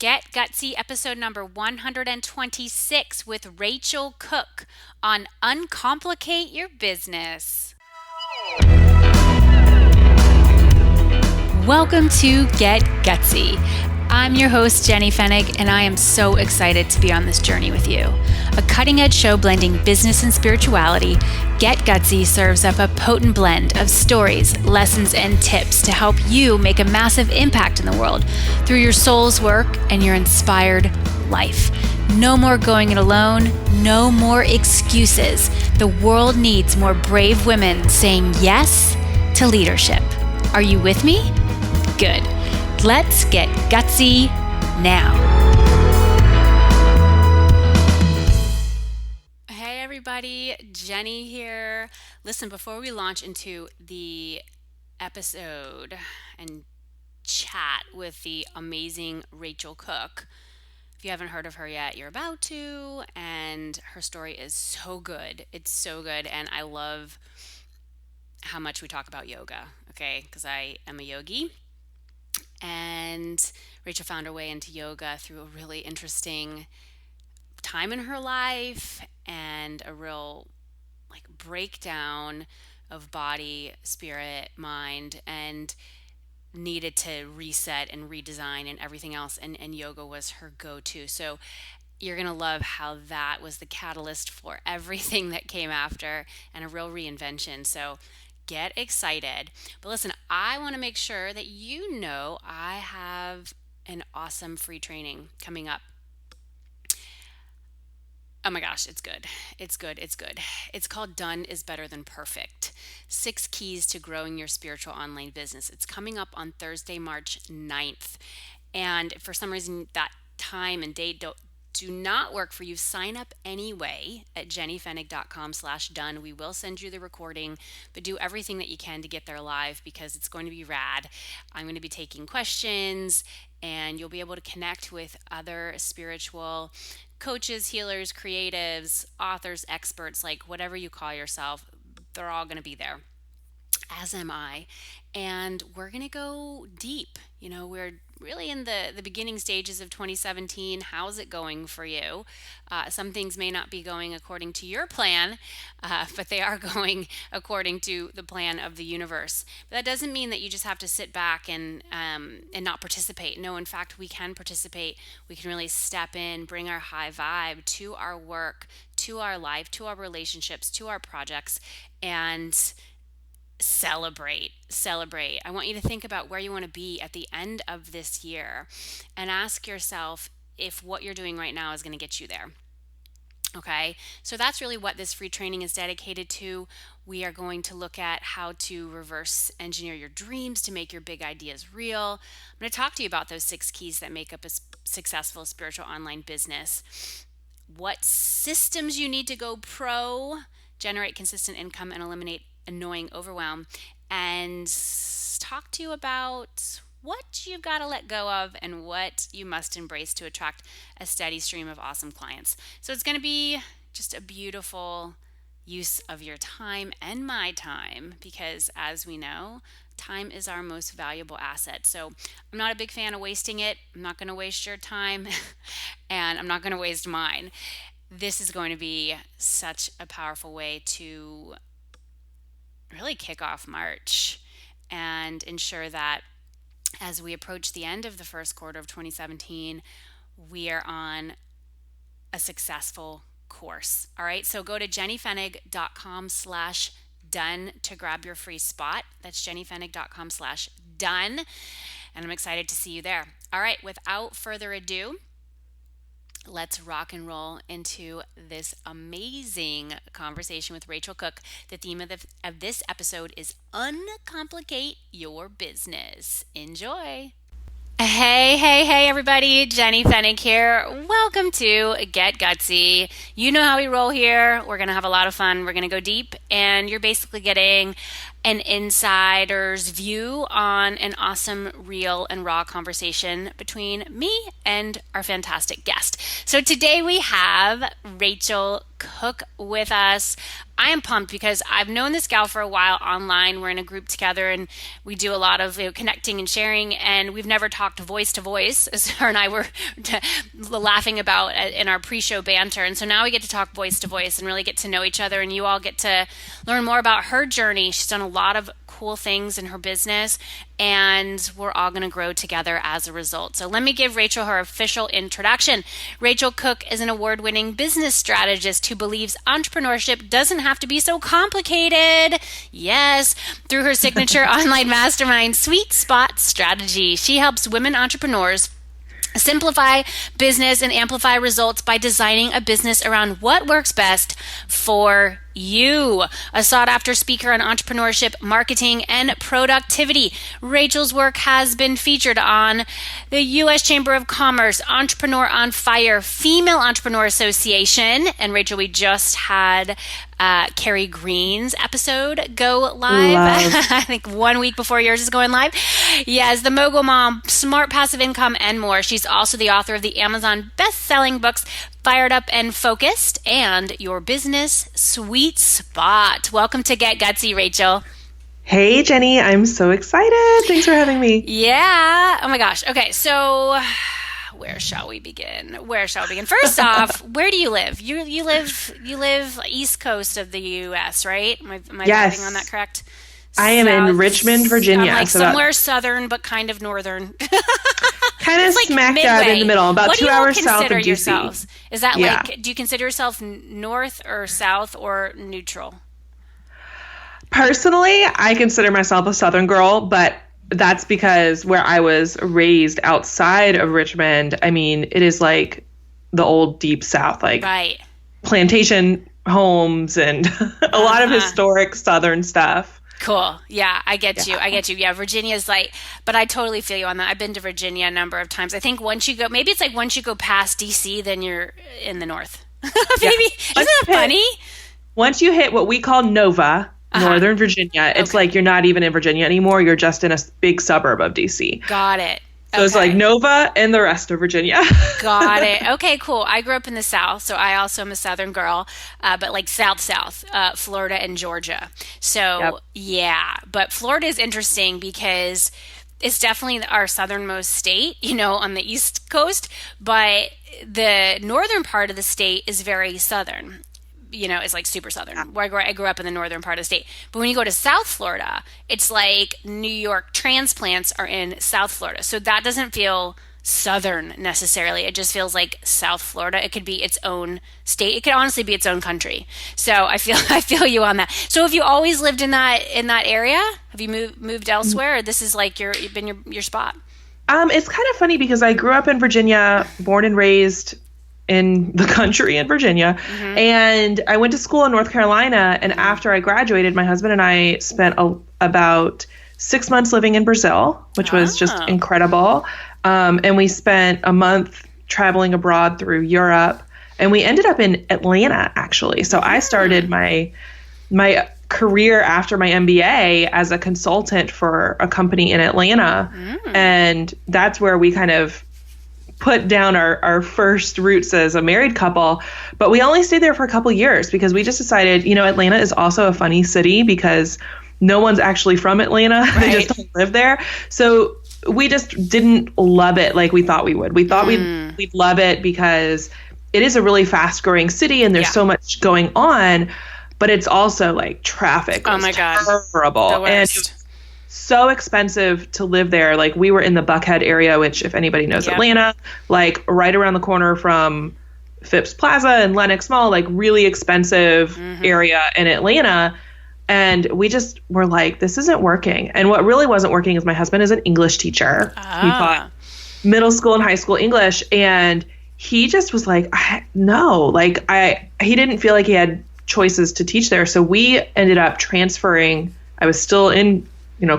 Get Gutsy, episode number 126 with Racheal Cook on Uncomplicate Your Business. Welcome to Get Gutsy. I'm your host, Jenny Fennig, and I am so excited to be on this journey with you. A cutting-edge show blending business and spirituality, Get Gutsy serves up a potent blend of stories, lessons, and tips to help you make a massive impact in the world through your soul's work and your inspired life. No more going it alone, no more excuses. The world needs more brave women saying yes to leadership. Are you with me? Good. Let's get gutsy now. Hey everybody, Jenny here. Listen, before we launch into the episode and chat with the amazing Racheal Cook, if you haven't heard of her yet, you're about to, and her story is so good. It's so good, and I love how much we talk about yoga, okay? Because I am a yogi. And Racheal found her way into yoga through a really interesting time in her life and a real breakdown of body, spirit, mind, and needed to reset and redesign and everything else. And yoga was her go-to. So you're going to love how that was the catalyst for everything that came after and a real reinvention. So get excited. But listen, I want to make sure that you know I have an awesome free training coming up. Oh my gosh, it's good. It's good. It's good. It's called Done is Better Than Perfect. 6 Keys to Growing Your Spiritual Online Business. It's coming up on Thursday, March 9th. And for some reason, that time and date do not work for you, sign up anyway at jennyfennig.com/done. We will send you the recording, but do everything that you can to get there live because it's going to be rad. I'm going to be taking questions and you'll be able to connect with other spiritual coaches, healers, creatives, authors, experts, like whatever you call yourself. They're all going to be there, as am I. And we're going to go deep. We're really in the beginning stages of 2017. How's it going for you? Some things may not be going according to your plan, but they are going according to the plan of the universe. But that doesn't mean that you just have to sit back and not participate. No, in fact, we can participate. We can really step in, bring our high vibe to our work, to our life, to our relationships, to our projects, and celebrate. I want you to think about where you want to be at the end of this year and ask yourself if what you're doing right now is going to get you there. Okay, so that's really what this free training is dedicated to. We are going to look at how to reverse engineer your dreams to make your big ideas real. I'm going to talk to you about those 6 keys that make up a successful spiritual online business, what systems you need to go pro, generate consistent income, and eliminate annoying overwhelm, and talk to you about what you've got to let go of and what you must embrace to attract a steady stream of awesome clients. So it's going to be just a beautiful use of your time and my time because, as we know, time is our most valuable asset. So I'm not a big fan of wasting it. I'm not going to waste your time and I'm not going to waste mine. This is going to be such a powerful way to really kick off March and ensure that as we approach the end of the first quarter of 2017, we are on a successful course. All right, so go to jennyfennig.com/done to grab your free spot. That's jennyfennig.com/done. And I'm excited to see you there. All right, without further ado, let's rock and roll into this amazing conversation with Racheal Cook. The theme of this episode is Uncomplicate Your Business. Enjoy. Hey, everybody. Jenny Fennig here. Welcome to Get Gutsy. You know how we roll here. We're going to have a lot of fun. We're going to go deep, and you're basically getting an insider's view on an awesome, real, and raw conversation between me and our fantastic guest. So today we have Racheal Cook with us. I am pumped because I've known this gal for a while online. We're in a group together and we do a lot of connecting and sharing, and we've never talked voice to voice, as her and I were laughing about in our pre-show banter. And so now we get to talk voice to voice and really get to know each other, and you all get to learn more about her journey. She's done a lot of cool things in her business, and we're all going to grow together as a result. So let me give Racheal her official introduction. Racheal Cook is an award-winning business strategist who believes entrepreneurship doesn't have to be so complicated. Yes, through her signature online mastermind, Sweet Spot Strategy, she helps women entrepreneurs simplify business and amplify results by designing a business around what works best for you. A sought-after speaker on entrepreneurship, marketing, and productivity, Racheal's work has been featured on the U.S. Chamber of Commerce, Entrepreneur on Fire, Female Entrepreneur Association, and Racheal, we just had Carrie Green's episode go live. I think 1 week before yours is going live. Yes, The Mogul Mom, Smart Passive Income, and more. She's also the author of the Amazon best-selling books, Fired Up and Focused, and Your Business Sweet Spot. Welcome to Get Gutsy, Racheal. Hey, Jenny. I'm so excited. Thanks for having me. Yeah. Oh my gosh. Okay. So where shall we begin? First off, where do you live? You live East Coast of the U.S., right? Am I yes. getting on that correct? I am in Richmond, Virginia. I'm somewhere southern, but kind of northern. Kind of smack dab in the middle, about 2 hours south of yourselves? Is that do you consider yourself north or south or neutral? Personally, I consider myself a southern girl, but that's because where I was raised outside of Richmond, I mean, it is like the old deep south, like right. plantation homes and a lot of historic southern stuff. Cool. Yeah, I get you. Yeah, Virginia's like, but I totally feel you on that. I've been to Virginia a number of times. I think once you go past DC, then you're in the north. Maybe. Isn't that funny? Once you hit what we call Nova, Northern Virginia, it's like you're not even in Virginia anymore. You're just in a big suburb of DC. Got it. So it's like Nova and the rest of Virginia. Got it. Okay, cool. I grew up in the South, so I also am a Southern girl, but like South, Florida and Georgia. So yeah, but Florida is interesting because it's definitely our southernmost state, on the East Coast, but the northern part of the state is very southern. It's like super southern. Where I grew up in the northern part of the state. But when you go to South Florida, it's like New York transplants are in South Florida. So that doesn't feel southern necessarily. It just feels like South Florida. It could be its own state. It could honestly be its own country. So I feel you on that. So have you always lived in that area? Have you moved elsewhere? Or this is like your spot? It's kind of funny because I grew up in Virginia, born and raised in the country in Virginia. Mm-hmm. And I went to school in North Carolina. And after I graduated, my husband and I spent about 6 months living in Brazil, which was just incredible. And we spent a month traveling abroad through Europe. And we ended up in Atlanta, actually. So I started my career after my MBA as a consultant for a company in Atlanta. And that's where we kind of put down our first roots as a married couple, but we only stayed there for a couple years because we just decided, Atlanta is also a funny city because no one's actually from Atlanta. Right. They just don't live there. So we just didn't love it like we thought we would. We thought we'd love it because it is a really fast growing city and there's so much going on, but it's also like traffic. Oh my God. Terrible. The worst. And it was so expensive to live there. Like we were in the Buckhead area, which if anybody knows Atlanta, like right around the corner from Phipps Plaza and Lenox Mall, like really expensive area in Atlanta. And we just were like, this isn't working. And what really wasn't working is my husband is an English teacher. He taught middle school and high school English. And he just was like, he didn't feel like he had choices to teach there. So we ended up transferring. I was still in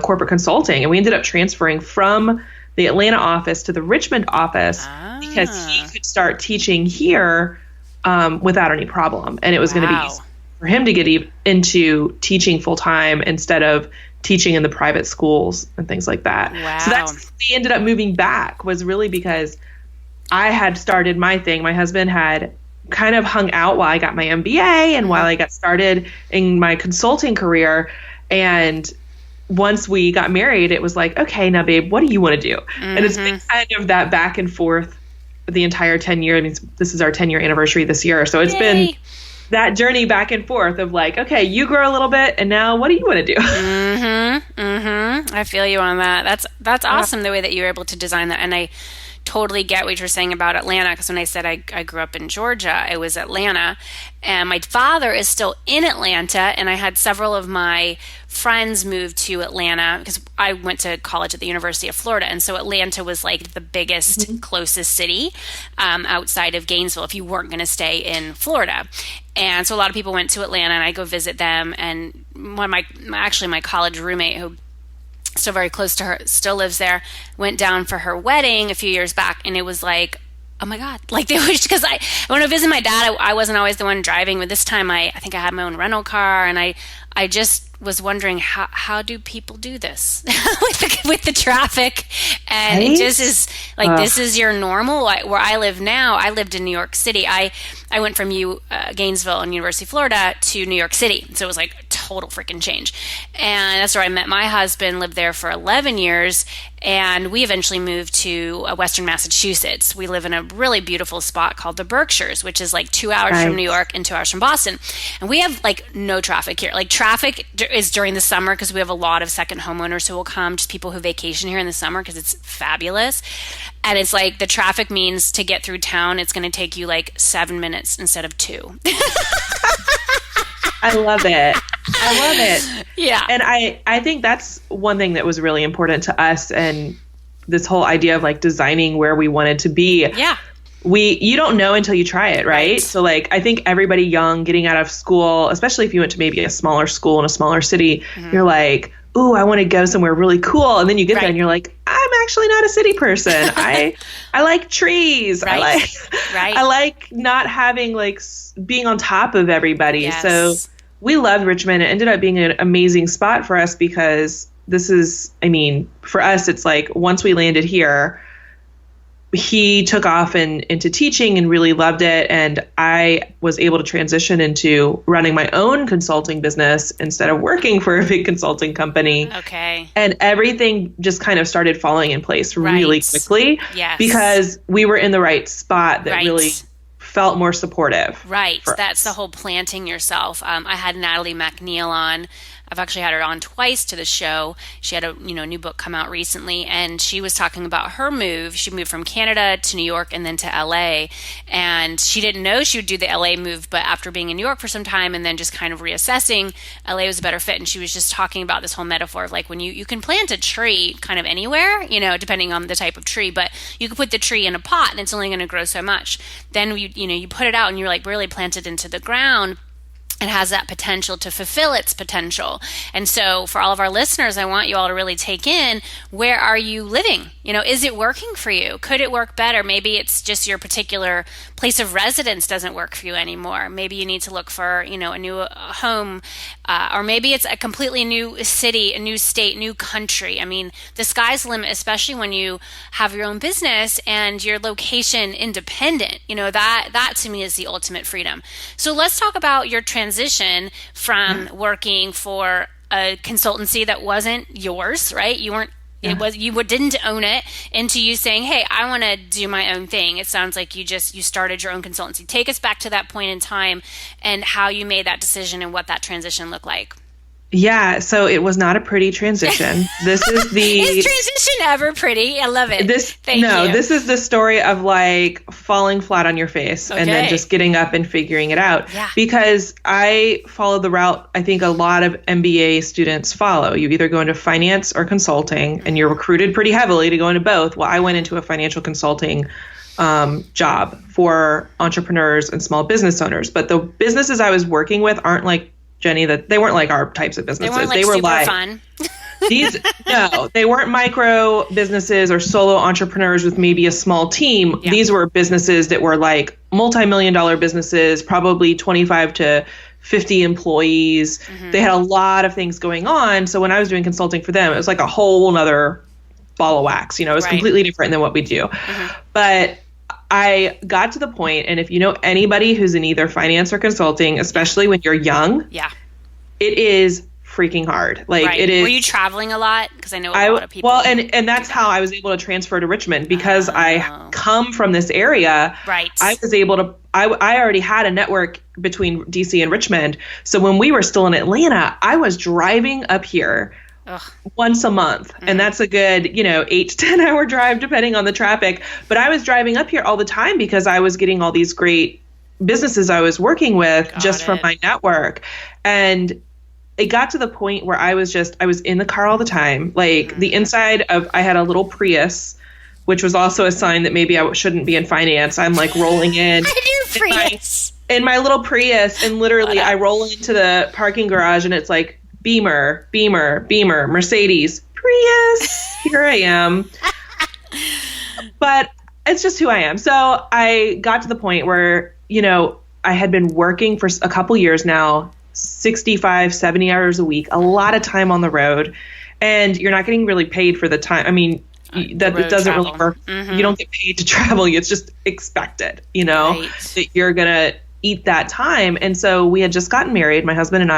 corporate consulting. And we ended up transferring from the Atlanta office to the Richmond office because he could start teaching here without any problem. And it was going to be easy for him to get into teaching full time instead of teaching in the private schools and things like that. Wow. So that's how we ended up moving back, was really because I had started my thing. My husband had kind of hung out while I got my MBA and while I got started in my consulting career. And once we got married, it was like, okay, now babe, what do you want to do? And it's been kind of that back and forth the entire 10 years. I mean, this is our 10-year anniversary this year. So it's been that journey back and forth of like, okay, you grow a little bit and now what do you want to do? I feel you on that. That's awesome the way that you were able to design that. And I totally get what you're saying about Atlanta, because when I said I grew up in Georgia, it was Atlanta, and my father is still in Atlanta, and I had several of my friends move to Atlanta because I went to college at the University of Florida, and so Atlanta was like the biggest, closest city outside of Gainesville if you weren't going to stay in Florida. And so a lot of people went to Atlanta, and I go visit them, and my college roommate, who still very close to her, still lives there, went down for her wedding a few years back, and it was like, oh my God, like they wish, because when I visit my dad, I wasn't always the one driving, but this time I think I had my own rental car, and I just was wondering how do people do this with the traffic, and it just is like, this is your normal. Where I live now, I lived in New York City. I went from Gainesville and University of Florida to New York City, so it was like total freaking change. And that's where I met my husband, lived there for 11 years, and we eventually moved to Western Massachusetts. We live in a really beautiful spot called the Berkshires, which is like 2 hours from New York and 2 hours from Boston. And we have like no traffic here. Like traffic is during the summer because we have a lot of second homeowners who will come, just people who vacation here in the summer because it's fabulous. And it's like the traffic means to get through town, it's going to take you like 7 minutes instead of 2. I love it. I love it. Yeah. And I think that's one thing that was really important to us, and this whole idea of like designing where we wanted to be. Yeah. You don't know until you try it, right? So like, I think everybody young getting out of school, especially if you went to maybe a smaller school in a smaller city, you're like, ooh, I want to go somewhere really cool. And then you get there and you're like, I'm actually not a city person. I like trees. I like not having like being on top of everybody. Yes. So we loved Richmond. It ended up being an amazing spot for us because for us, it's like once we landed here, he took off into teaching and really loved it. And I was able to transition into running my own consulting business instead of working for a big consulting company. Okay. And everything just kind of started falling in place really quickly. Yes. Because we were in the right spot that really felt more supportive. Right. That's the whole planting yourself. I had Natalie McNeil on. I've actually had her on twice to the show. She had a new book come out recently, and she was talking about her move. She moved from Canada to New York and then to LA, and she didn't know she would do the LA move, but after being in New York for some time and then just kind of reassessing, LA was a better fit. And she was just talking about this whole metaphor of like when you can plant a tree kind of anywhere, depending on the type of tree, but you can put the tree in a pot and it's only going to grow so much. Then you put it out and you're like really planted into the ground. It has that potential to fulfill its potential. And so for all of our listeners, I want you all to really take in, where are you living? Is it working for you? Could it work better? Maybe it's just your particular place of residence doesn't work for you anymore. Maybe you need to look for, a new home, or maybe it's a completely new city, a new state, new country. I mean, the sky's the limit, especially when you have your own business and your location independent. That to me is the ultimate freedom. So let's talk about your transition from working for a consultancy that wasn't yours, right? You weren't. Yeah. You didn't own it, into you saying, hey, I want to do my own thing. It sounds like you started your own consultancy. Take us back to that point in time and how you made that decision and what that transition looked like. Yeah, so it was not a pretty transition. This is Is transition ever pretty? I love it. Thank you. This is the story of like falling flat on your face and then just getting up and figuring it out. Yeah. Because I followed the route I think a lot of MBA students follow. You either go into finance or consulting, and you're recruited pretty heavily to go into both. Well, I went into a financial consulting job for entrepreneurs and small business owners. But the businesses I was working with aren't like Jenny, that they weren't like our types of businesses. They were super fun. They weren't micro businesses or solo entrepreneurs with maybe a small team. Yeah. These were businesses that were like multi-million-dollar businesses, probably 25 to 50 employees. Mm-hmm. They had a lot of things going on. So when I was doing consulting for them, it was like a whole nother ball of wax. It was completely different than what we do. Mm-hmm. But I got to the point, and if you know anybody who's in either finance or consulting, especially when you're young, it is freaking hard. Like it is. Were you traveling a lot? Because I know a lot of people. Well, and that's how I was able to transfer to Richmond, because I come from this area. Right. I was able to. I already had a network between DC and Richmond. So when we were still in Atlanta, I was driving up here once a month. And that's a good, 8 to 10 hour drive, depending on the traffic. But I was driving up here all the time because I was getting all these great businesses I was working with from my network. And it got to the point where I was in the car all the time. Like the inside I had a little Prius, which was also a sign that maybe I shouldn't be in finance. I'm like rolling in. In my little Prius, and literally I roll into the parking garage and it's like Beamer, Mercedes, Prius. Here I am. But it's just who I am. So I got to the point where, I had been working for a couple years now, 65, 70 hours a week, a lot of time on the road, and you're not getting really paid for the time. I mean, that doesn't really work. You don't get paid to travel. It's just expected, that you're going to eat that time. And so we had just gotten married, my husband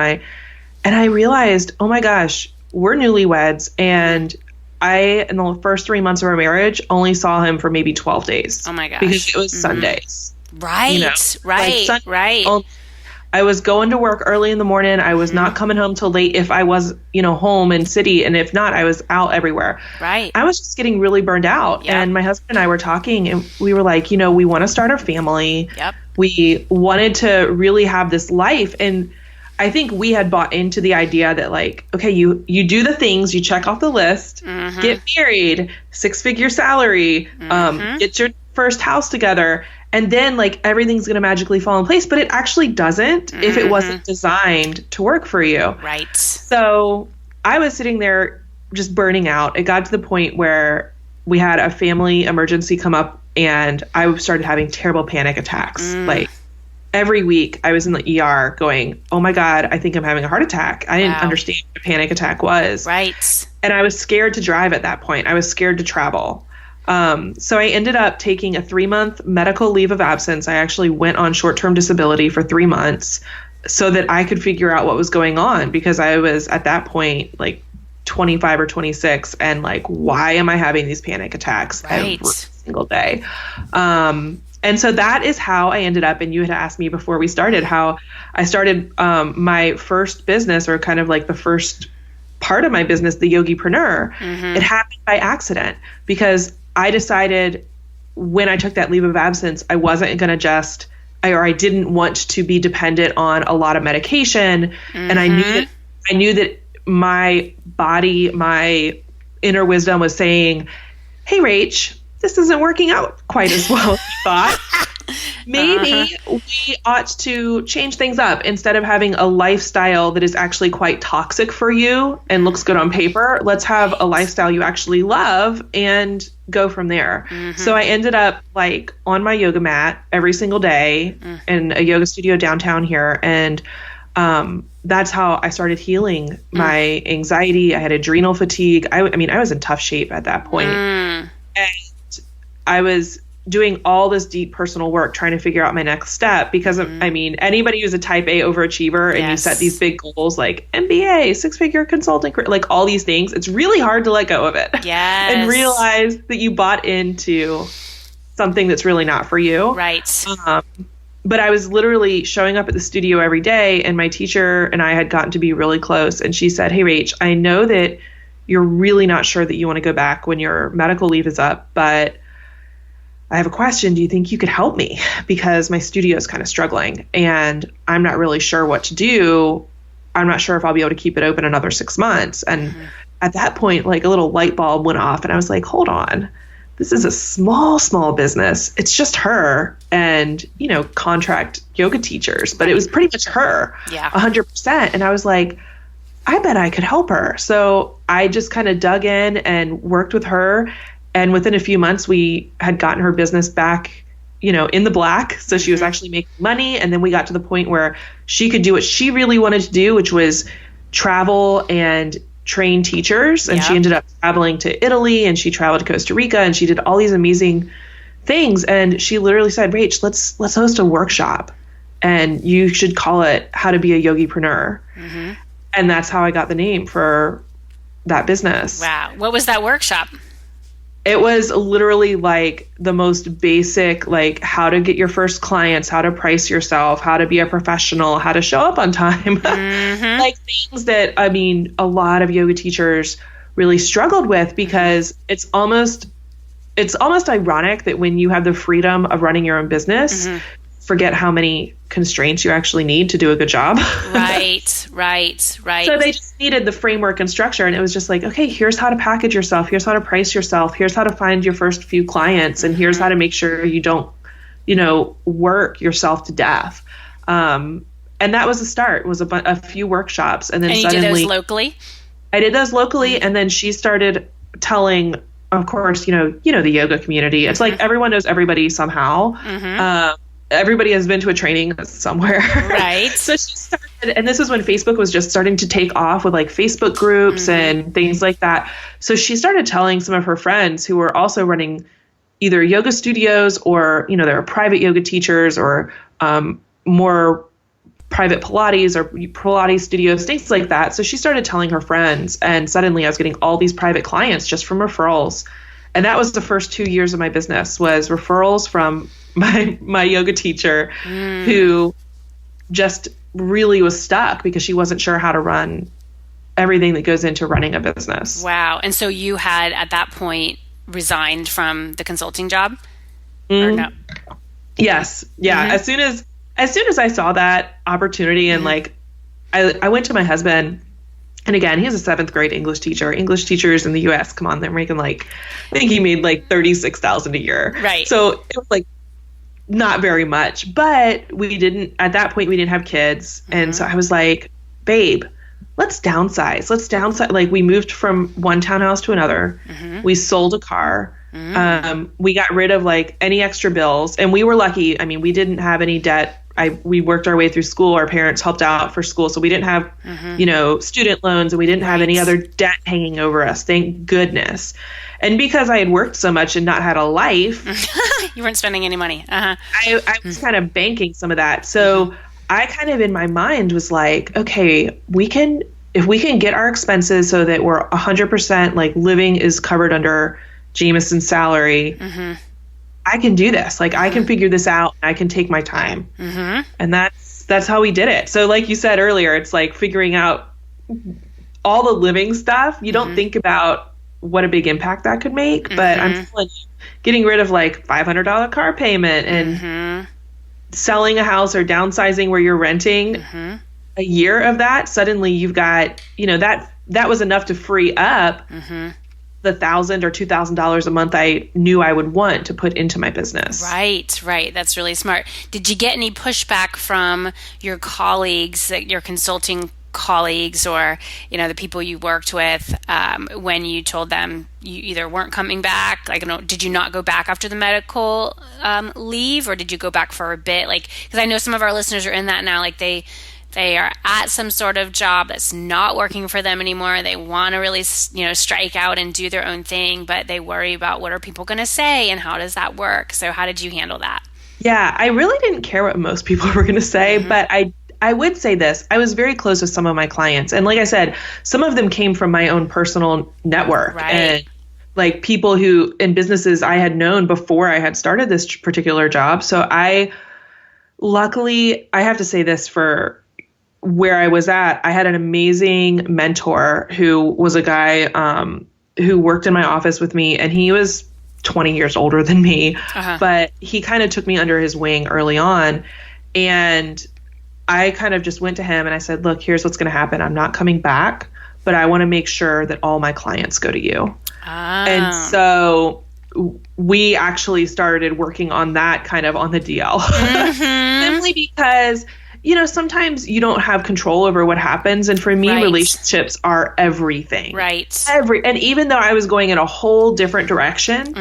and I realized, oh my gosh, we're newlyweds. And I, in the first 3 months of our marriage, only saw him for maybe 12 days. Oh my gosh. Because it was Sundays. Right. I was going to work early in the morning. I was not coming home till late if I was, home in city. And if not, I was out everywhere. Right. I was just getting really burned out. Yep. And my husband and I were talking, and we were like, we want to start our family. Yep. We wanted to really have this life. And I think we had bought into the idea that, like, okay, you do the things, you check off the list, get married, 6-figure salary, get your first house together. And then, like, everything's going to magically fall in place. But it actually doesn't if it wasn't designed to work for you. Right. So I was sitting there just burning out. It got to the point where we had a family emergency come up, and I started having terrible panic attacks. Like, every week I was in the ER going, oh, my God, I think I'm having a heart attack. I didn't understand what a panic attack was. Right. And I was scared to drive at that point. I was scared to travel. So I ended up taking a 3-month medical leave of absence. I actually went on short-term disability for 3 months so that I could figure out what was going on, because I was at that point like 25 or 26 and like, why am I having these panic attacks every single day? And so that is how I ended up, and you had asked me before we started how I started my first business, or kind of like the first part of my business, the Yogipreneur. It happened by accident, because I decided when I took that leave of absence, I wasn't going to I didn't want to be dependent on a lot of medication. And I knew that my body, my inner wisdom was saying, hey, Rach, this isn't working out quite as well as you thought. Maybe we ought to change things up. Instead of having a lifestyle that is actually quite toxic for you and looks good on paper, let's have a lifestyle you actually love and go from there. So I ended up like on my yoga mat every single day in a yoga studio downtown here. And that's how I started healing my anxiety. I had adrenal fatigue. I mean, I was in tough shape at that point. And I was doing all this deep personal work trying to figure out my next step, because I mean, anybody who's a type A overachiever and you set these big goals like MBA, 6-figure consulting, like all these things, it's really hard to let go of it and realize that you bought into something that's really not for you. Right. But I was literally showing up at the studio every day, and my teacher and I had gotten to be really close. And she said, hey, Rach, I know that you're really not sure that you want to go back when your medical leave is up, but I have a question. Do you think you could help me? Because my studio is kind of struggling and I'm not really sure what to do. I'm not sure if I'll be able to keep it open another 6 months. And at that point, like a little light bulb went off, and I was like, hold on, this is a small business. It's just her and, contract yoga teachers, but it was pretty much her 100%. And I was like, I bet I could help her. So I just kind of dug in and worked with her. And within a few months, we had gotten her business back, in the black. So she was actually making money. And then we got to the point where she could do what she really wanted to do, which was travel and train teachers. And she ended up traveling to Italy, and she traveled to Costa Rica, and she did all these amazing things. And she literally said, Rach, let's host a workshop, and you should call it How to Be a Yogipreneur. Mm-hmm. And that's how I got the name for that business. Wow. What was that workshop? It was literally like the most basic, like how to get your first clients, how to price yourself, how to be a professional, how to show up on time. Mm-hmm. Like things that, I mean, a lot of yoga teachers really struggled with, because it's almost ironic that when you have the freedom of running your own business, mm-hmm. forget how many constraints you actually need to do a good job. Right. So they just needed the framework and structure. And it was just like, okay, here's how to package yourself. Here's how to price yourself. Here's how to find your first few clients. And here's how to make sure you don't, work yourself to death. And that was the start. It was a few workshops. And then you suddenly did those locally? I did those locally. And then she started telling, of course, the yoga community. It's like everyone knows everybody somehow. Mm-hmm. Everybody has been to a training somewhere. Right. So she started, and this is when Facebook was just starting to take off with like Facebook groups and things like that. So she started telling some of her friends who were also running either yoga studios or, they were private yoga teachers or more private Pilates or Pilates studios, things like that. So she started telling her friends, and suddenly I was getting all these private clients just from referrals. And that was the first 2 years of my business, was referrals from my yoga teacher who just really was stuck because she wasn't sure how to run everything that goes into running a business. Wow. And so you had at that point resigned from the consulting job? Or no? Yes. Yeah. Mm-hmm. As soon as I saw that opportunity and like I went to my husband, and again, he's a 7th grade English teacher. English teachers in the US, come on, they're making like, I think he made like $36,000 a year. Right. So it was like not very much, but at that point we didn't have kids. And so I was like, babe, let's downsize. Like we moved from one townhouse to another. Mm-hmm. We sold a car. Mm-hmm. We got rid of like any extra bills, and we were lucky. I mean, we didn't have any debt. We worked our way through school. Our parents helped out for school. So we didn't have, student loans, and we didn't have any other debt hanging over us. Thank goodness. And because I had worked so much and not had a life. You weren't spending any money. Uh-huh. I was kind of banking some of that. So I kind of in my mind was like, okay, if we can get our expenses so that we're 100% like living is covered under Jameson's salary, I can do this. Like I can figure this out. I can take my time. And that's how we did it. So like you said earlier, it's like figuring out all the living stuff. You don't think about what a big impact that could make, but I'm telling you, getting rid of like $500 car payment and selling a house or downsizing where you're renting a year of that, suddenly you've got, that was enough to free up the $1,000 or $2,000 a month I knew I would want to put into my business. Right. That's really smart. Did you get any pushback from your colleagues, your consulting colleagues, or the people you worked with when you told them you either weren't coming back? Like, did you not go back after the medical leave, or did you go back for a bit? Like, because I know some of our listeners are in that now. Like they are at some sort of job that's not working for them anymore. They want to really, strike out and do their own thing, but they worry about what are people going to say and how does that work? So how did you handle that? Yeah, I really didn't care what most people were going to say, but I would say this. I was very close with some of my clients. And like I said, some of them came from my own personal network. Right. And like people who in businesses I had known before I had started this particular job. So luckily, I have to say this for where I was at, I had an amazing mentor who was a guy who worked in my office with me, and he was 20 years older than me, but he kind of took me under his wing early on. And I kind of just went to him and I said, look, here's what's going to happen. I'm not coming back, but I want to make sure that all my clients go to you. And so we actually started working on that kind of on the DL, simply because sometimes you don't have control over what happens. And for me, relationships are everything. Right. And even though I was going in a whole different direction,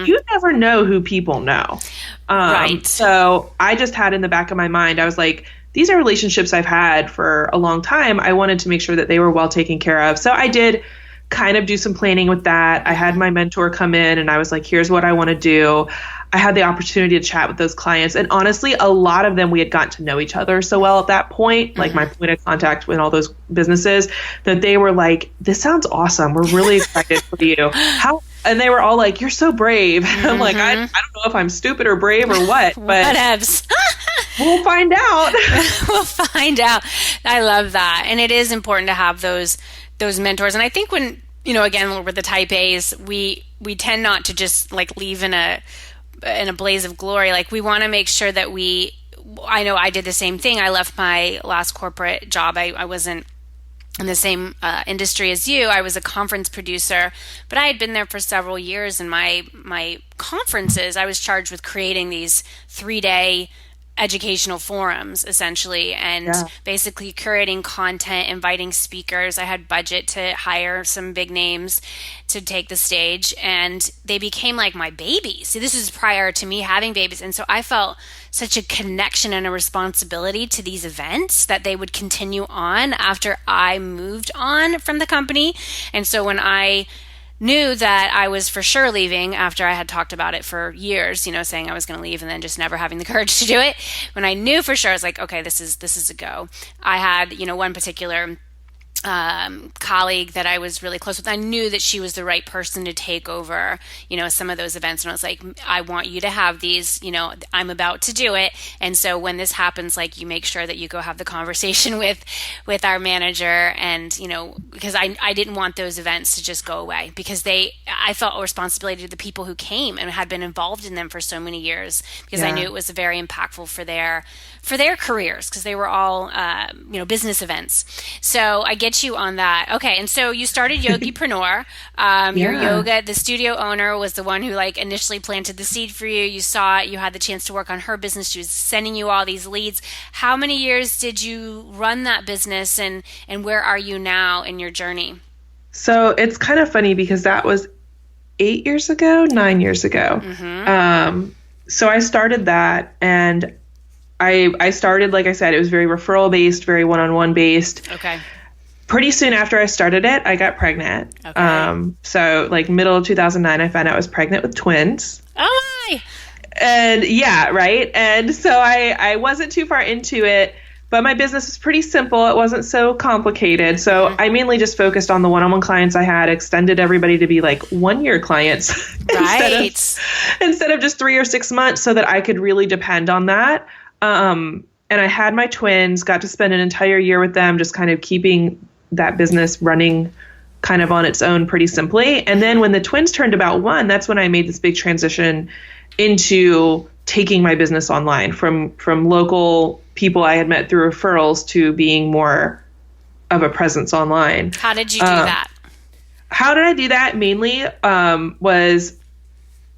you never know who people know. Right. So I just had in the back of my mind, I was like, these are relationships I've had for a long time. I wanted to make sure that they were well taken care of. So I did kind of do some planning with that. I had my mentor come in and I was like, here's what I want to do. I had the opportunity to chat with those clients. And honestly, a lot of them, we had gotten to know each other so well at that point, like my point of contact in all those businesses, that they were like, this sounds awesome. We're really excited for you. And they were all like, you're so brave. I'm like, I don't know if I'm stupid or brave or what, but whatevs. We'll find out. We'll find out. I love that. And it is important to have those mentors. And I think when, again, we're the type A's, we tend not to just like leave in a blaze of glory. Like we want to make sure that I know I did the same thing. I left my last corporate job. I wasn't in the same industry as you. I was a conference producer, but I had been there for several years. And my conferences, I was charged with creating these 3-day educational forums, essentially, and basically curating content, inviting speakers. I had budget to hire some big names to take the stage, and they became like my babies. So this is prior to me having babies. And so I felt such a connection and a responsibility to these events that they would continue on after I moved on from the company. And so when I knew that I was for sure leaving after I had talked about it for years, saying I was going to leave and then just never having the courage to do it. When I knew for sure, I was like, okay, this is a go. I had, one particular colleague that I was really close with. I knew that she was the right person to take over, some of those events. And I was like, I want you to have these, I'm about to do it. And so when this happens, like you make sure that you go have the conversation with our manager. And, because I didn't want those events to just go away, because I felt a responsibility to the people who came and had been involved in them for so many years, because I knew it was very impactful for their careers, because they were all, business events. So I get you on that. Okay. And so you started Yogipreneur. Your yoga, the studio owner was the one who like initially planted the seed for you. You saw it, you had the chance to work on her business. She was sending you all these leads. How many years did you run that business, and where are you now in your journey? So it's kind of funny because that was 9 years ago. So I started that, and I started, like I said, it was very referral based, very one-on-one based. Okay. Pretty soon after I started it, I got pregnant. Okay. So like middle of 2009, I found out I was pregnant with twins. Oh my! And right. And so I wasn't too far into it, but my business was pretty simple. It wasn't so complicated. So I mainly just focused on the one-on-one clients I had, extended everybody to be like 1-year clients instead of just 3 or 6 months, so that I could really depend on that. And I had my twins, got to spend an entire year with them, just kind of keeping that business running kind of on its own pretty simply. And then when the twins turned about 1, that's when I made this big transition into taking my business online from local people I had met through referrals to being more of a presence online. How did you do that? How did I do that? Mainly was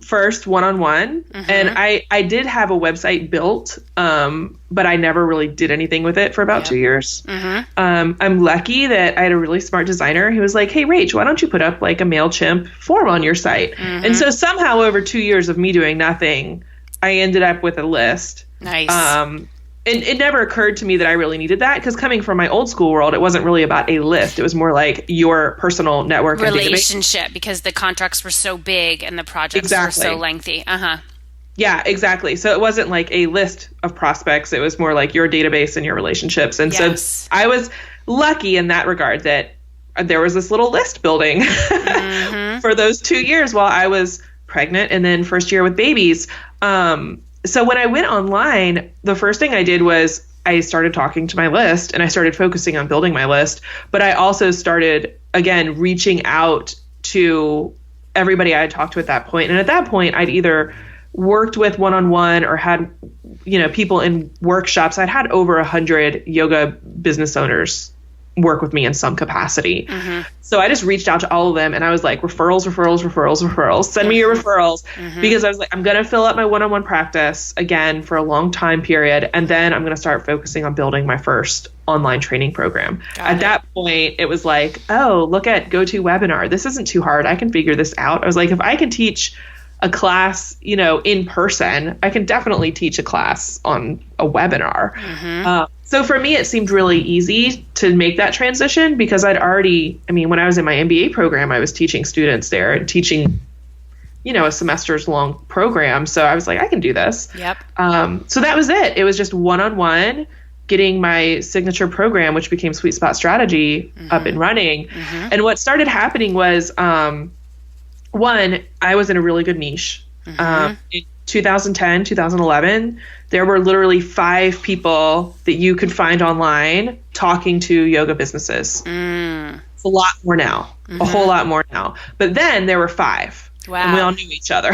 first one-on-one. And I did have a website built, but I never really did anything with it for about 2 years. I'm lucky that I had a really smart designer who was like, hey, Rach, why don't you put up like a MailChimp form on your site? And so somehow over 2 years of me doing nothing, I ended up with a list. Nice. And it never occurred to me that I really needed that, because coming from my old school world, it wasn't really about a list. It was more like your personal network relationship, because the contracts were so big and the projects were so lengthy. Yeah, exactly. So it wasn't like a list of prospects. It was more like your database and your relationships. And so I was lucky in that regard that there was this little list building for those 2 years while I was pregnant, and then first year with babies. So when I went online, the first thing I did was I started talking to my list, and I started focusing on building my list. But I also started, again, reaching out to everybody I had talked to at that point. And at that point, I'd either worked with one-on-one or had, people in workshops. I'd had over 100 yoga business owners work with me in some capacity. So I just reached out to all of them, and I was like, referrals. Send me your referrals, because I was like, I'm going to fill up my one-on-one practice again for a long time period. And then I'm going to start focusing on building my first online training program. At that point, it was like, oh, look at GoToWebinar. This isn't too hard. I can figure this out. I was like, if I can teach a class, in person, I can definitely teach a class on a webinar. So for me, it seemed really easy to make that transition, because I'd already, when I was in my MBA program, I was teaching students there and teaching, a semester's long program. So I was like, I can do this. Yep. So that was it. It was just one-on-one, getting my signature program, which became Sweet Spot Strategy, up and running. And what started happening was, one, I was in a really good niche. In 2010, 2011, there were literally 5 people that you could find online talking to yoga businesses. It's a lot more now, a whole lot more now. But then there were 5. Wow. And we all knew each other.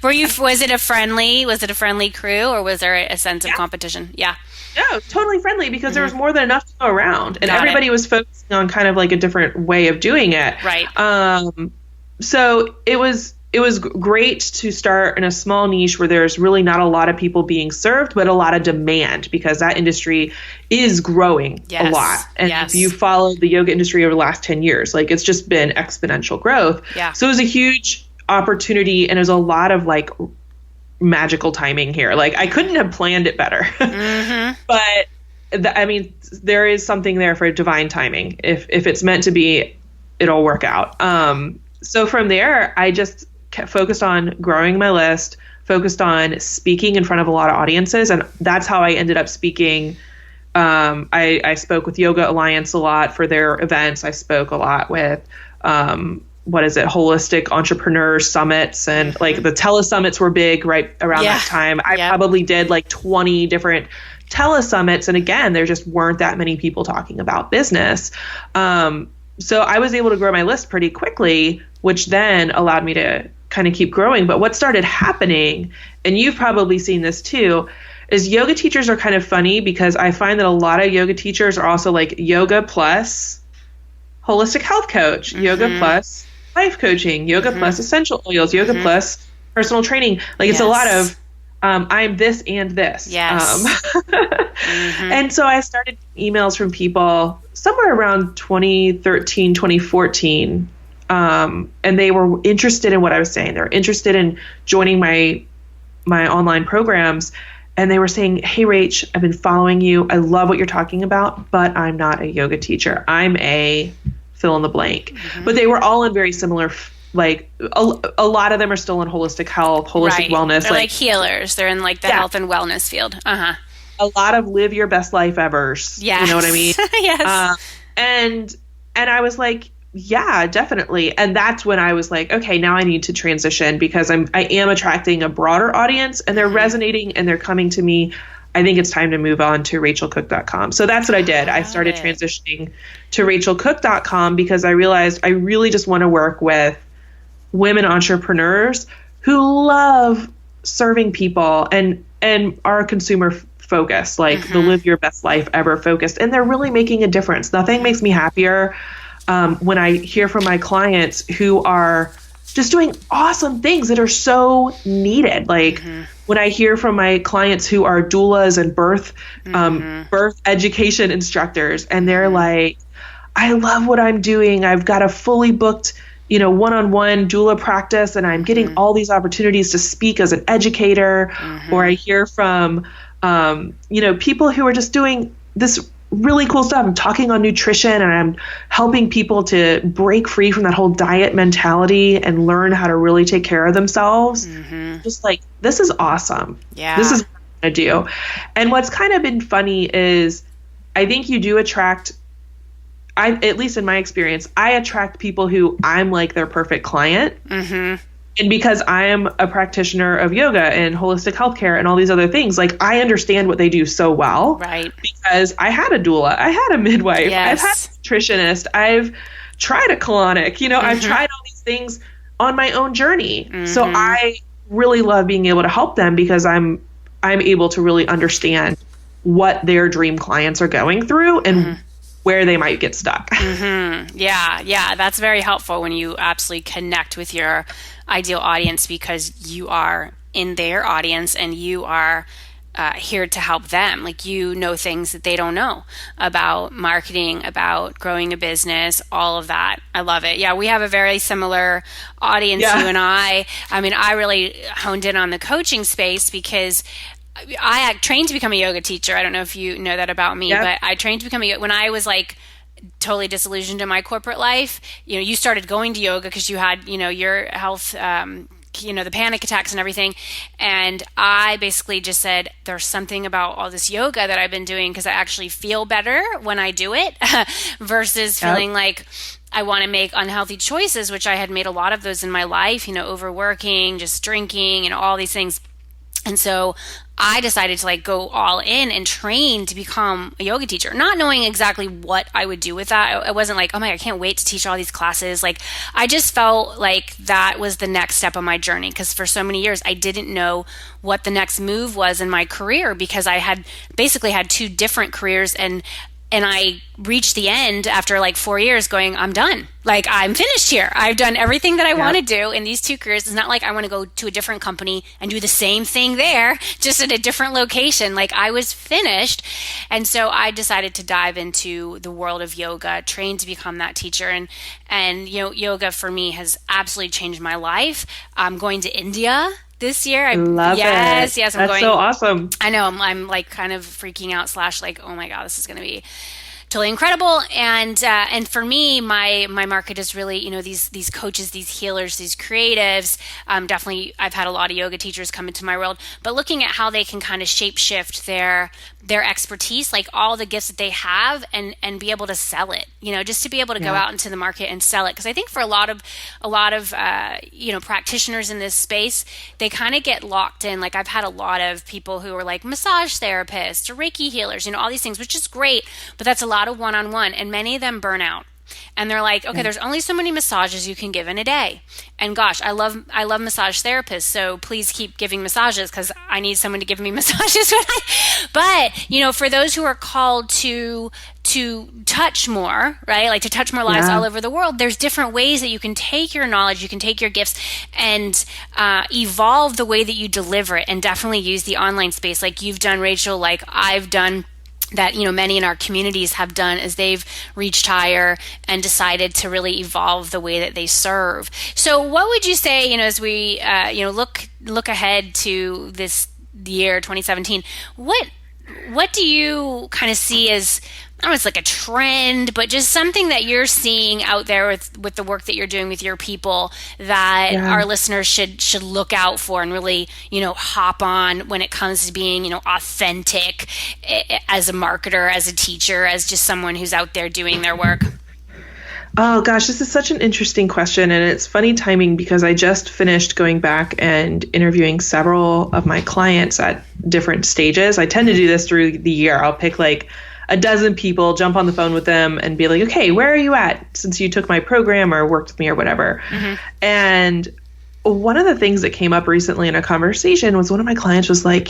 Was it a friendly crew, or was there a sense of competition? Yeah. No, totally friendly, because there was more than enough to go around, and Got everybody it. was focusing on kind of like a different way of doing it. Right. So it was great to start in a small niche where there's really not a lot of people being served, but a lot of demand, because that industry is growing a lot. And if you followed the yoga industry over the last 10 years, like, it's just been exponential growth. Yeah. So it was a huge opportunity, and it was a lot of like magical timing here. Like, I couldn't have planned it better. But I mean, there is something there for divine timing. If it's meant to be, it'll work out. So from there, I just kept focused on growing my list, focused on speaking in front of a lot of audiences. And that's how I ended up speaking. I spoke with Yoga Alliance a lot for their events. I spoke a lot with, holistic entrepreneur summits, and like the telesummits were big right around that time. I probably did like 20 different telesummits. And again, there just weren't that many people talking about business. So I was able to grow my list pretty quickly, which then allowed me to kind of keep growing. But what started happening, and you've probably seen this too, is yoga teachers are kind of funny, because I find that a lot of yoga teachers are also like yoga plus holistic health coach, yoga plus life coaching, yoga plus essential oils, yoga plus personal training. Like, it's a lot of I'm this and this. Yes. And so I started emails from people somewhere around 2013, 2014. And they were interested in what I was saying. They were interested in joining my online programs. And they were saying, hey, Rach, I've been following you. I love what you're talking about, but I'm not a yoga teacher. I'm a fill in the blank. But they were all in very similar, like a lot of them are still in holistic health, holistic wellness. They're like healers. They're in like the health and wellness field. A lot of live your best life evers. Yes. You know what I mean? Yes. And I was like, yeah, definitely. And that's when I was like, okay, now I need to transition, because I am attracting a broader audience, and they're resonating and they're coming to me. I think it's time to move on to rachealcook.com. So that's what I did. I started transitioning to rachealcook.com, because I realized I really just want to work with women entrepreneurs who love serving people and are consumer focused, like the live your best life ever focused. And they're really making a difference. Nothing makes me happier when I hear from my clients who are just doing awesome things that are so needed. Like when I hear from my clients who are doulas and birth education instructors, and they're like, I love what I'm doing. I've got a fully booked, one-on-one doula practice, and I'm getting all these opportunities to speak as an educator. Or I hear from, people who are just doing this really cool stuff. I'm talking on nutrition, and I'm helping people to break free from that whole diet mentality and learn how to really take care of themselves. Just like, this is awesome. Yeah. This is what I'm going to do. And what's kind of been funny is I think you do attract, at least in my experience, I attract people who I'm like their perfect client. And because I am a practitioner of yoga and holistic healthcare and all these other things, like, I understand what they do so well. Right. Because I had a doula, I had a midwife, Yes. I've had a nutritionist, I've tried a colonic, I've tried all these things on my own journey. So I really love being able to help them, because I'm able to really understand what their dream clients are going through and where they might get stuck. Yeah. That's very helpful when you absolutely connect with your ideal audience, because you are in their audience and you are here to help them. Like, you know things that they don't know about marketing, about growing a business, all of that. I love it. Yeah, we have a very similar audience, you and I. I mean, I really honed in on the coaching space because I trained to become a yoga teacher. I don't know if you know that about me, but I trained to become when I was like totally disillusioned in my corporate life. You started going to yoga because you had, your health, the panic attacks and everything. And I basically just said, there's something about all this yoga that I've been doing because I actually feel better when I do it versus feeling like I want to make unhealthy choices, which I had made a lot of those in my life, overworking, just drinking, all these things. And so I decided to go all in and train to become a yoga teacher, not knowing exactly what I would do with that. I wasn't like, oh my God, I can't wait to teach all these classes. I just felt like that was the next step of my journey, because for so many years I didn't know what the next move was in my career, because I had basically had two different careers, and I reached the end after 4 years going, I'm done. I'm finished here. I've done everything that I want to do in these two careers. It's not like I want to go to a different company and do the same thing there, just at a different location. I was finished. And so I decided to dive into the world of yoga, train to become that teacher. And yoga for me has absolutely changed my life. I'm going to India this year. I love it. Yes, I'm That's so awesome. I know. I'm kind of freaking out / oh my God, this is going to be totally incredible. And for me, my market is really, these coaches, these healers, these creatives. Definitely, I've had a lot of yoga teachers come into my world, but looking at how they can kind of shape shift their expertise, all the gifts that they have, and be able to sell it, just to be able to go out into the market and sell it. Because I think for a lot of practitioners in this space, they kind of get locked in. I've had a lot of people who are massage therapists or Reiki healers, all these things, which is great, but that's a lot of one-on-one, and many of them burn out. And they're like, okay, there's only so many massages you can give in a day. And gosh, I love massage therapists, so please keep giving massages, because I need someone to give me massages. But, for those who are called to touch more, right? To touch more lives all over the world, there's different ways that you can take your knowledge, you can take your gifts and evolve the way that you deliver it, and definitely use the online space like you've done, Racheal, like I've done, that many in our communities have done, as they've reached higher and decided to really evolve the way that they serve. So what would you say, as we look ahead to this year 2017, what do you kind of see as, I don't know, it's a trend, but just something that you're seeing out there with the work that you're doing with your people that our listeners should look out for and really, hop on when it comes to being, authentic as a marketer, as a teacher, as just someone who's out there doing their work? Oh gosh, this is such an interesting question, and it's funny timing because I just finished going back and interviewing several of my clients at different stages. I tend to do this through the year. I'll pick a dozen people, jump on the phone with them and be like, okay, where are you at since you took my program or worked with me or whatever? Mm-hmm. And one of the things that came up recently in a conversation was one of my clients was like,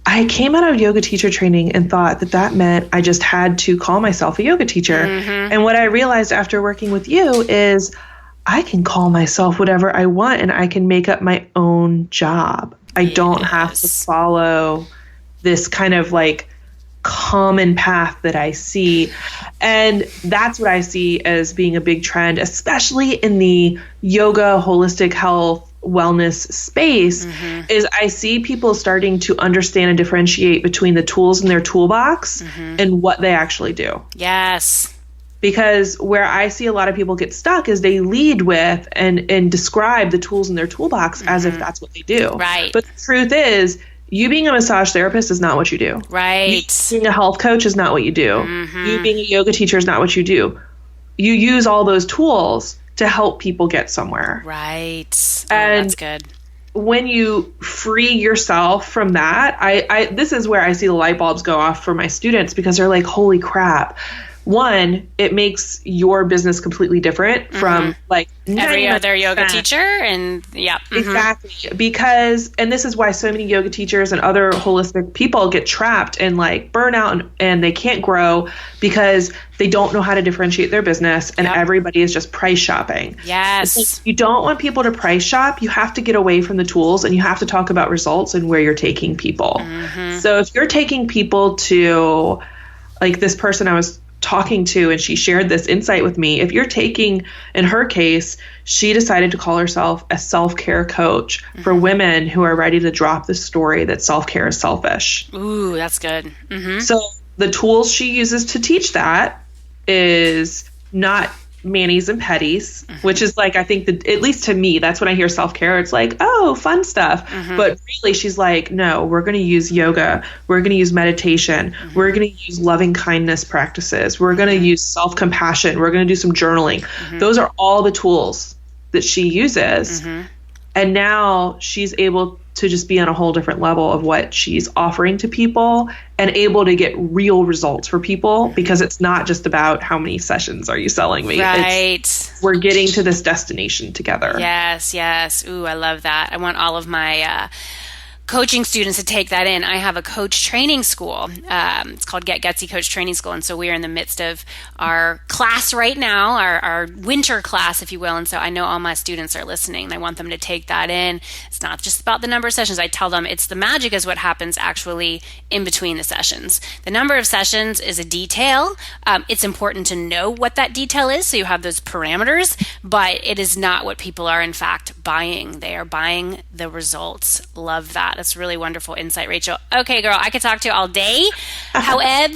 I came out of yoga teacher training and thought that meant I just had to call myself a yoga teacher. Mm-hmm. And what I realized after working with you is I can call myself whatever I want, and I can make up my own job. I don't have to follow this kind of common path that I see. And that's what I see as being a big trend, especially in the yoga, holistic health, wellness space, is I see people starting to understand and differentiate between the tools in their toolbox and what they actually do. Yes. Because where I see a lot of people get stuck is they lead with and describe the tools in their toolbox as if that's what they do. Right. But the truth is, you being a massage therapist is not what you do. Right. You being a health coach is not what you do. You being a yoga teacher is not what you do. You use all those tools to help people get somewhere. Right. And that's good. When you free yourself from that, I this is where I see the light bulbs go off for my students, because they're like, holy crap. One, it makes your business completely different from every other yoga teacher. And exactly. Because, and this is why so many yoga teachers and other holistic people get trapped in burnout and they can't grow because they don't know how to differentiate their business, and everybody is just price shopping. Yes. You don't want people to price shop. You have to get away from the tools, and you have to talk about results and where you're taking people. So if you're taking people to, this person I was talking to, and she shared this insight with me. If you're taking, in her case, she decided to call herself a self-care coach for women who are ready to drop the story that self-care is selfish. Ooh, that's good. So the tools she uses to teach that is not manis and petties, which is like, I think that, at least to me, that's when I hear self-care, it's like, oh, fun stuff. But really she's like, no, we're going to use yoga. We're going to use meditation. We're going to use loving kindness practices. We're going to use self-compassion. We're going to do some journaling. Those are all the tools that she uses. And now she's able to just be on a whole different level of what she's offering to people and able to get real results for people, because it's not just about how many sessions are you selling me. Right. We're getting to this destination together. Yes, yes. Ooh, I love that. I want all of my coaching students to take that in. I have a coach training school. It's called Get Gutsy Coach Training School. And so we are in the midst of our class right now, our winter class, if you will. And so I know all my students are listening and I want them to take that in. It's not just about the number of sessions. I tell them it's the magic is what happens actually in between the sessions. The number of sessions is a detail. It's important to know what that detail is so you have those parameters, but it is not what people are in fact buying. They are buying the results. Love that. That's really wonderful insight, Racheal. Okay, girl, I could talk to you all day. However,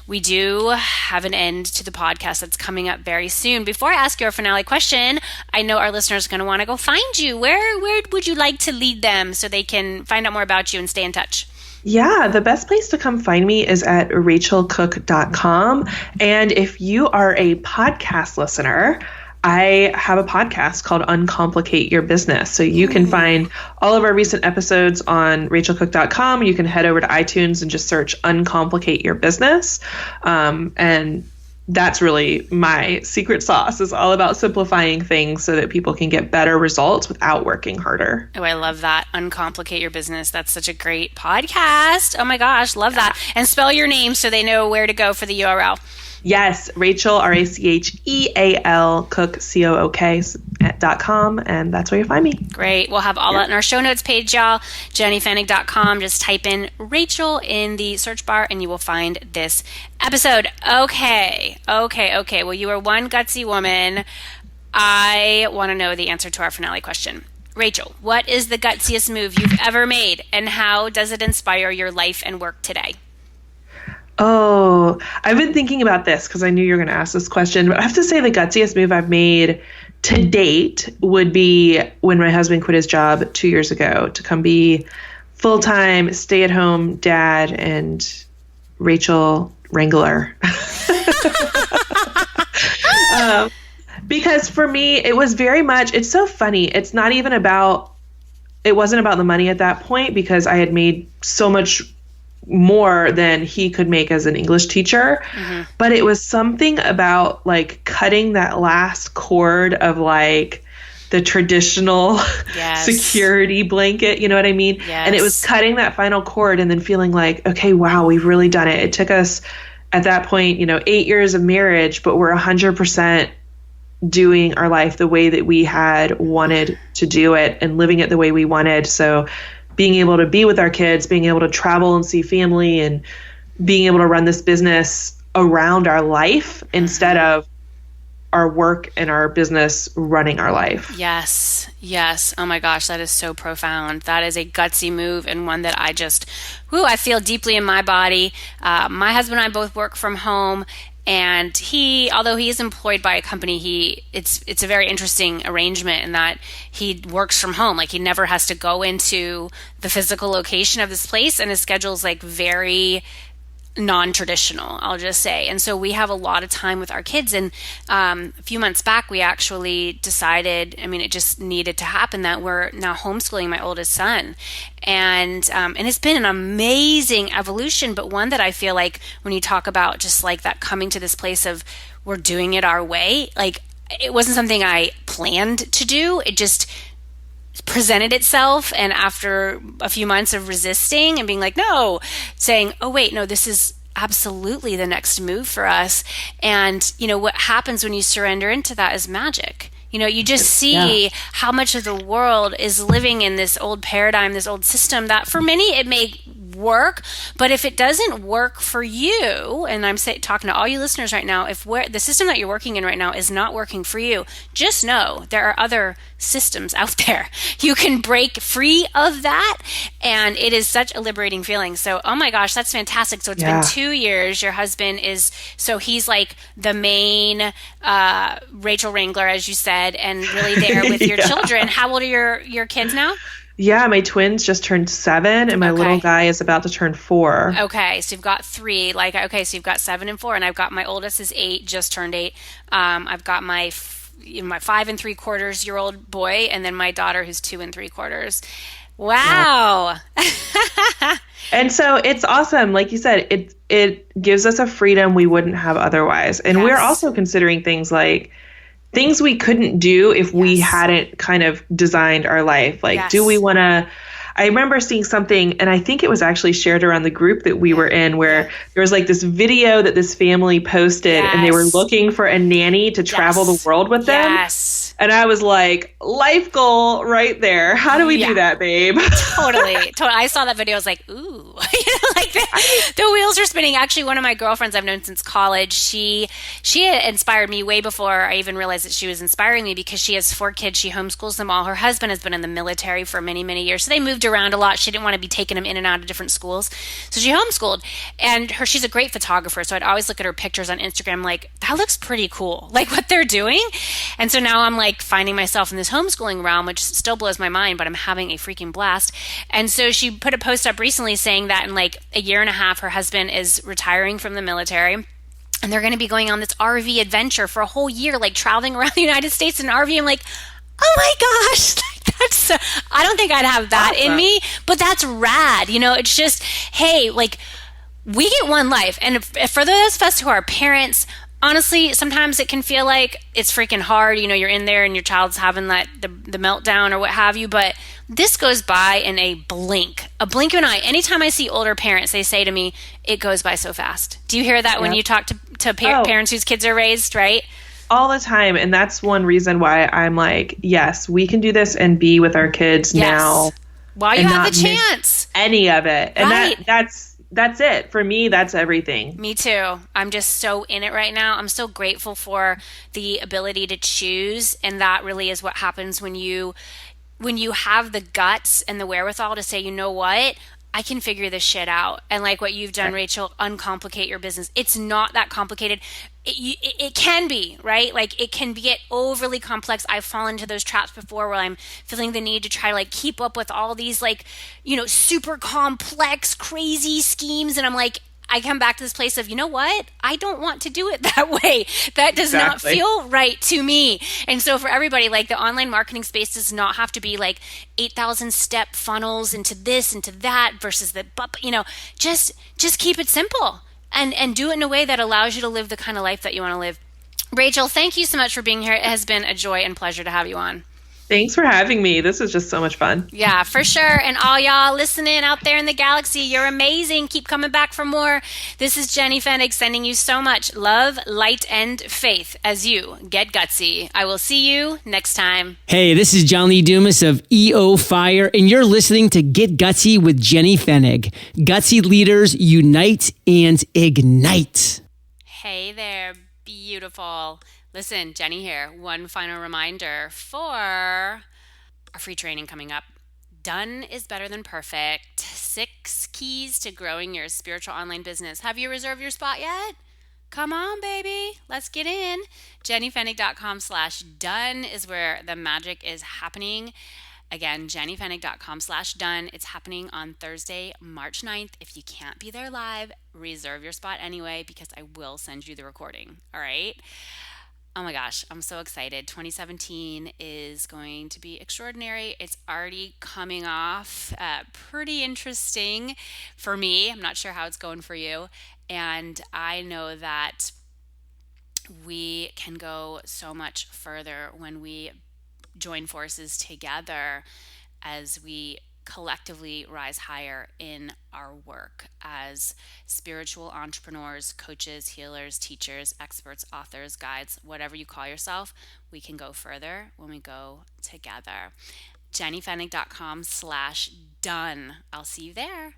we do have an end to the podcast that's coming up very soon. Before I ask your finale question, I know our listeners are going to want to go find you. Where would you like to lead them so they can find out more about you and stay in touch? Yeah, the best place to come find me is at rachealcook.com. And if you are a podcast listener, I have a podcast called Uncomplicate Your Business. So you can find all of our recent episodes on rachealcook.com. You can head over to iTunes and just search Uncomplicate Your Business. And that's really my secret sauce, is all about simplifying things so that people can get better results without working harder. Oh, I love that. Uncomplicate Your Business. That's such a great podcast. Oh my gosh, love that. And spell your name so they know where to go for the URL. Yes, Racheal, Racheal, Cook, COOK.com, and that's where you find me. Great. We'll have all that in our show notes page, y'all. JennyFennig.com. Just type in Racheal in the search bar and you will find this episode. Okay. Well, you are one gutsy woman. I want to know the answer to our finale question. Racheal, what is the gutsiest move you've ever made, and how does it inspire your life and work today? Oh, I've been thinking about this because I knew you were going to ask this question, but I have to say the gutsiest move I've made to date would be when my husband quit his job 2 years ago to come be full-time stay-at-home dad and Racheal Wrangler. Because for me, it was very much, it's so funny. It wasn't about the money at that point because I had made so much more than he could make as an English teacher. But it was something about like cutting that last cord of like the traditional security blanket, you know what I mean? Yes. And it was cutting that final cord and then feeling like, okay, wow, we've really done it. It took us at that point, 8 years of marriage, but we're 100% doing our life the way that we had wanted to do it and living it the way we wanted. So being able to be with our kids, being able to travel and see family, and being able to run this business around our life instead of our work and our business running our life. Yes. Oh my gosh, that is so profound. That is a gutsy move, and one that I I feel deeply in my body. My husband and I both work from home. And although he is employed by a company, it's a very interesting arrangement in that he works from home. Like he never has to go into the physical location of this place, and his schedule is like very non-traditional, I'll just say. And so we have a lot of time with our kids. And a few months back, we actually decided, it just needed to happen, that we're now homeschooling my oldest son. And it's been an amazing evolution, but one that I feel like when you talk about just like that coming to this place of we're doing it our way, like it wasn't something I planned to do. It just presented itself, and after a few months of resisting and being like, no, saying, oh wait, no, this is absolutely the next move for us. And what happens when you surrender into that is magic. You just see how much of the world is living in this old paradigm, this old system that for many it may work. But if it doesn't work for you, and talking to all you listeners right now, if the system that you're working in right now is not working for you, just know there are other systems out there. You can break free of that, and it is such a liberating feeling. So, oh my gosh, that's fantastic. So it's been 2 years. Your husband so he's like the main Rachel Wrangler, as you said, and really there with your children. How old are your kids now? Yeah, my twins just turned 7, and my little guy is about to turn 4. Okay, so you've got 3. So you've got 7 and 4, and I've got my oldest is 8, just turned 8. I've got my 5 3/4-year-old boy, and then my daughter who's 2 3/4. Wow. Yeah. And so it's awesome. Like you said, it gives us a freedom we wouldn't have otherwise. And we're also considering things like things we couldn't do if we hadn't kind of designed our life. Like, do we want to, I remember seeing something, and I think it was actually shared around the group that we were in, where there was like this video that this family posted, and they were looking for a nanny to travel the world with them. Yes. And I was like, life goal right there. How do we do that, babe? Totally. I saw that video. I was like, ooh, like the wheels are spinning. Actually, one of my girlfriends I've known since college, she had inspired me way before I even realized that she was inspiring me, because she has 4 kids. She homeschools them all. Her husband has been in the military for many, many years. So they moved around a lot. She didn't want to be taking them in and out of different schools. So she homeschooled, and she's a great photographer. So I'd always look at her pictures on Instagram like, that looks pretty cool, like what they're doing. And so now I'm like finding myself in this homeschooling realm, which still blows my mind, but I'm having a freaking blast. And so she put a post up recently saying that in like a year and a half, her husband is retiring from the military, and they're going to be going on this RV adventure for a whole year, like traveling around the United States in an RV. I'm like, oh my gosh, that's I don't think I'd have that in me, but that's rad. It's just, hey, like, we get one life. And if for those of us who are parents, honestly, sometimes it can feel like it's freaking hard. You're in there and your child's having the meltdown or what have you, but this goes by in a blink of an eye. Anytime I see older parents, they say to me, it goes by so fast. Do you hear that when you talk to parents whose kids are raised, right? All the time. And that's one reason why I'm like, yes, we can do this and be with our kids now. While you have the chance. Any of it. And that's it. For me, that's everything. Me too. I'm just so in it right now. I'm so grateful for the ability to choose. And that really is what happens when you have the guts and the wherewithal to say, you know what? I can figure this shit out. And like what you've done, Racheal, uncomplicate your business. It's not that complicated. It can be, right? Like, it can get overly complex. I've fallen into those traps before where I'm feeling the need to try to like keep up with all these like, super complex, crazy schemes. And I'm like, I come back to this place of, you know what? I don't want to do it that way. That does not feel right to me. And so for everybody, like, the online marketing space does not have to be like 8,000 step funnels into this, into that versus just keep it simple and do it in a way that allows you to live the kind of life that you want to live. Racheal, thank you so much for being here. It has been a joy and pleasure to have you on. Thanks for having me. This was just so much fun. Yeah, for sure. And all y'all listening out there in the galaxy, you're amazing. Keep coming back for more. This is Jenny Fennig sending you so much love, light, and faith as you get gutsy. I will see you next time. Hey, this is John Lee Dumas of EO Fire, and you're listening to Get Gutsy with Jenny Fennig. Gutsy leaders unite and ignite. Hey there, beautiful. Listen, Jenny here. One final reminder for our free training coming up. Done is better than perfect. 6 keys to growing your spiritual online business. Have you reserved your spot yet? Come on, baby. Let's get in. JennyFennig.com/done is where the magic is happening. Again, JennyFennig.com/done. It's happening on Thursday, March 9th. If you can't be there live, reserve your spot anyway, because I will send you the recording. All right? Oh my gosh, I'm so excited. 2017 is going to be extraordinary. It's already coming off pretty interesting for me. I'm not sure how it's going for you. And I know that we can go so much further when we join forces together as we collectively rise higher in our work as spiritual entrepreneurs, coaches, healers, teachers, experts, authors, guides, whatever you call yourself. We can go further when we go together. JennyFennig.com/done. I'll see you there.